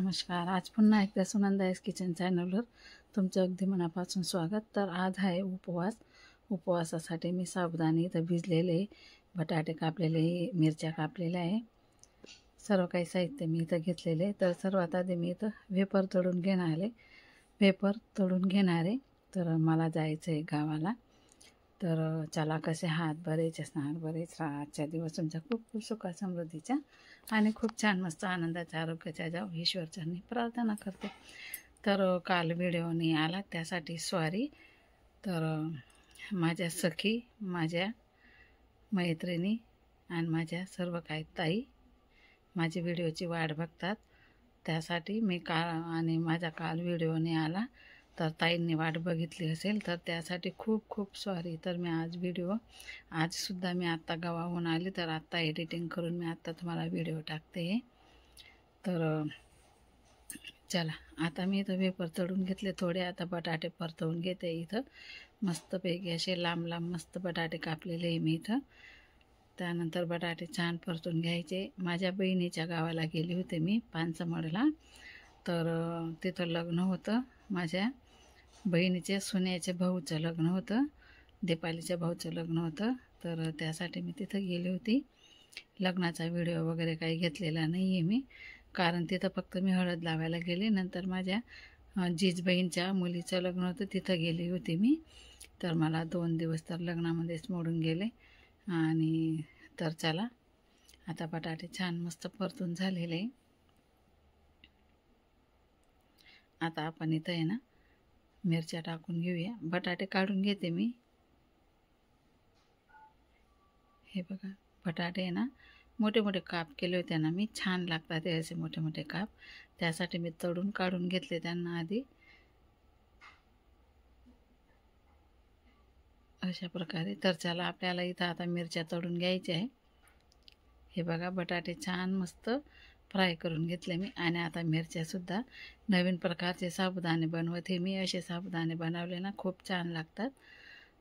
नमस्कार. आज पुन्हा एकदा सुनंदाईज किचन चॅनलवर तुमचं अगदी मनापासून स्वागत. तर आज आहे उपवास. उपवासासाठी मी साबुदाणे इथं भिजलेले, बटाटे कापलेले, मिरच्या कापलेल्या आहे. सर्व काही साहित्य मी इथं घेतलेले. तर सर्वात आधी मी इथं वेपर तळून घेणार आहे. तर मला जायचं आहे गावाला. तर चला, कसे हात बरेच असणार, बरेच राहा. आजच्या दिवस तुमच्या खूप खूप सुखा समृद्धीच्या आणि खूप छान मस्त आनंदाच्या आरोग्याच्या जाऊ ईश्वरचरणी प्रार्थना करते. तर काल व्हिडिओ नाही आला त्यासाठी सॉरी. तर माझ्या सखी, माझ्या मैत्रिणी आणि माझ्या सर्व काही ताई माझी व्हिडिओची वाट बघतात. त्यासाठी मी आणि माझा काल व्हिडिओ नाही आला तर ताईंनी वाट बघितली असेल, तर त्यासाठी खूप खूप सॉरी. तर मी आजसुद्धा मी आत्ता गावाहून आली, तर आत्ता एडिटिंग करून मी आत्ता तुम्हाला व्हिडिओ टाकते. तर चला, आता मी इथं वेपर तळून घेतले थोडे. आता बटाटे परतवून घेते. इथं मस्तपैकी असे लांब लांब मस्त बटाटे कापलेले आहे मी इथं. त्यानंतर बटाटे छान परतून घ्यायचे. माझ्या बहिणीच्या गावाला गेली होते मी, पानसमडला. तर तिथं लग्न होतं. माझ्या बहिणीच्या सुनेच्या भाऊचं लग्न होतं, दीपालीच्या भाऊचं लग्न होतं. तर त्यासाठी मी तिथं गेली होती. लग्नाचा व्हिडिओ वगैरे काही घेतलेला नाही आहे मी, कारण तिथं फक्त मी हळद लावायला गेले. नंतर माझ्या जिजबहीणच्या मुलीचं लग्न होतं, तिथं गेली होती मी. तर मला 2 दिवस तर लग्नामध्येच मोडून गेले. आणि तर चला, आता बटाटे छान मस्त परतून झालेले. आता आपण इथं आहे ना मिरच्या टाकून घेऊया. बटाटे काढून घेते मी. हे बघा, बटाटे आहे ना मोठे मोठे काप केले होते ना मी, छान लागतात ते असे मोठे मोठे काप. त्यासाठी मी तळून काढून घेतले त्यांना आधी. अशा प्रकारे. तर चला, आपल्याला इथं आता मिरच्या तळून घ्यायच्या आहे. हे बघा, बटाटे छान मस्त फ्राय करून घेतले मी. आणि आता मिरच्यासुद्धा नवीन प्रकारचे साबुदाणे बनवते मी. असे साबुदाणे बनवले ना खूप छान लागतात.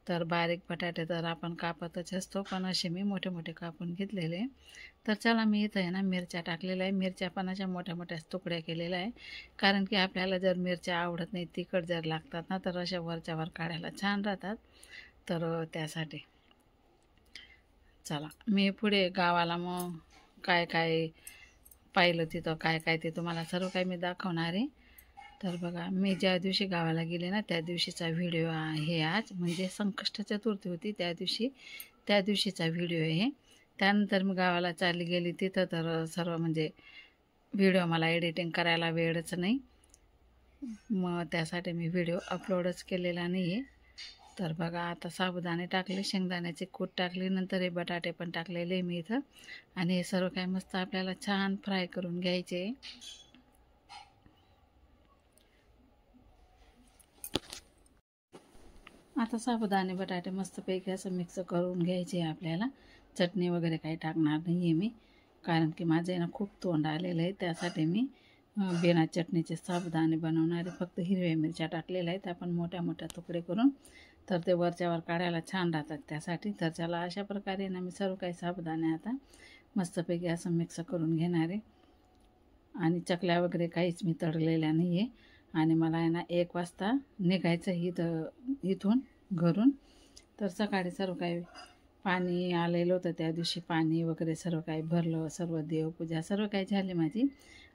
तर बारीक बटाटे तर आपण कापतच असतो, पण असे मी मोठे मोठे कापून घेतलेले. तर चला, मी इथं आहे ना मिरच्या टाकलेल्या आहे. मिरच्या पण अशा मोठ्या मोठ्या तुकड्या केलेल्या आहे, कारण की आपल्याला जर मिरच्या आवडत नाही, तिखट जर लागतात ना, तर अशा वरच्यावर काढायला छान राहतात. तर त्यासाठी चला, मी पुढे गावाला मग काय काय पाहिलं तिथं, काय काय ते तुम्हाला सर्व काही मी दाखवणार आहे. तर बघा, मी ज्या दिवशी गावाला गेले ना त्या दिवशीचा व्हिडिओ आहे आज. म्हणजे संकष्ट चतुर्थी होती त्या दिवशीचा व्हिडिओ आहे. त्यानंतर मी गावाला चालली गेली तिथं, तर सर्व म्हणजे व्हिडिओ मला एडिटिंग करायला वेळच नाही, मग त्यासाठी मी व्हिडिओ अपलोडच केलेला नाही आहे. तर बघा, आता साबुदाणे टाकले, शेंगदाण्याचे कूट टाकले, नंतर हे बटाटे पण टाकलेले मी इथं. आणि हे सर्व काय मस्त आपल्याला छान फ्राय करून घ्यायचे. आता साबुदाणे बटाटे मस्तपैकी असं मिक्स करून घ्यायचे आपल्याला. चटणी वगैरे काही टाकणार नाही आहे मी, कारण की माझं आहे ना खूप तोंड आलेलं आहे. त्यासाठी मी बिना चटणीचे साबुदाणे बनवणारे. फक्त हिरव्या मिरच्या टाकलेल्या आहेत आपण मोठ्या मोठ्या तुकडे करून, तर ते वरच्यावर काढायला छान राहतात त्यासाठी. तर चला, अशा प्रकारे ना मी सर्व काही साबुदाणे आता मस्तपैकी असं मिक्स करून घेणार आहे. आणि चकल्या वगैरे काहीच मी तळलेल्या नाही आहे. आणि मला आहे ना 1 वाजता निघायचं इथून घरून. तर सकाळी सर्व काही पाणी आलेलं होतं त्या दिवशी, पाणी वगैरे सर्व काही भरलं, सर्व देवपूजा सर्व काही झाली माझी.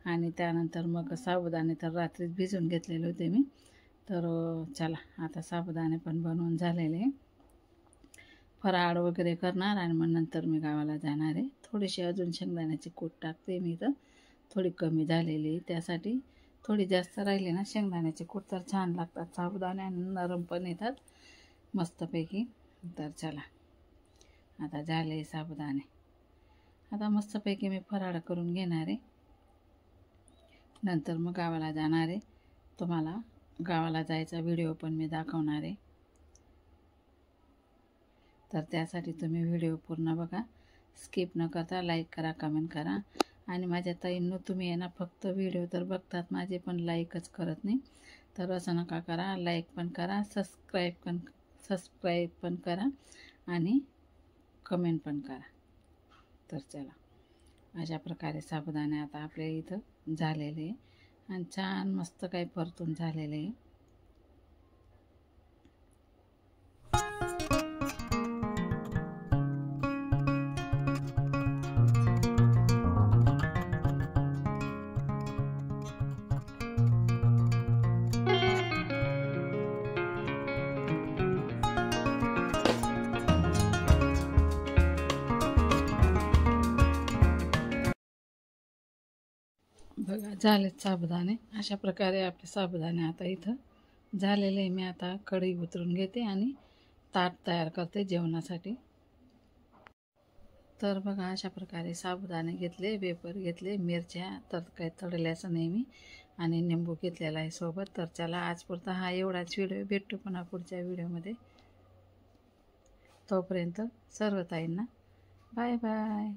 आणि त्यानंतर मग साबुदाणे तर रात्रीच भिजून घेतलेले होते मी. तर चला, आता साबुदाणे पण बनवून झालेले. फराळ वगैरे करणार आणि मग नंतर मी गावाला जाणार आहे. थोडीशी अजून शेंगदाण्याची कूट टाकते मी इथं, थोडी कमी झालेली, त्यासाठी. थोडी जास्त राहिली ना शेंगदाण्याचे कूट तर छान लागतात साबुदाणे, आणि नरम पण येतात मस्तपैकी. तर चला, आता झाले साबुदाणे. आता मस्तपैकी मी फराळ करून घेणार आहे, नंतर मग गावाला जाणार आहे. तुम्हाला गावाला जायचा व्हिडिओ पण मी दाखवणार आहे. तर त्यासाठी तुम्ही व्हिडिओ पूर्ण बघा, स्किप न करता लाईक करा, कमेंट करा. आणि माझ्या ताईंनो, तुम्ही आहे ना फक्त व्हिडिओ तर बघतात माझे, पण लाईकच करत नाही. तर असं नका करा, लाईक पण करा, सबस्क्राईब पण करा आणि कमेंट पण करा. तर चला, अशा प्रकारे साबुदाणे आता आपल्या इथं झालेले. आणि छान मस्त काही परतून झालेले आहे. बघा झालेत साबुदाणे. अशा प्रकारे आपले साबुदाणे आता इथं झालेले आहे. मी आता कढई उतरून घेते आणि ताट तयार करते जेवणासाठी. तर बघा अशा प्रकारे साबुदाणे घेतले, वेपर घेतले, मिरच्या तर काही तळल्याचं नाही मी, आणि निंबू घेतलेला आहे सोबत. तर चला आजपुरता हा एवढाच व्हिडिओ. भेटू पुन्हा पुढच्या व्हिडिओमध्ये. तोपर्यंत सर्व ताईंना बाय बाय.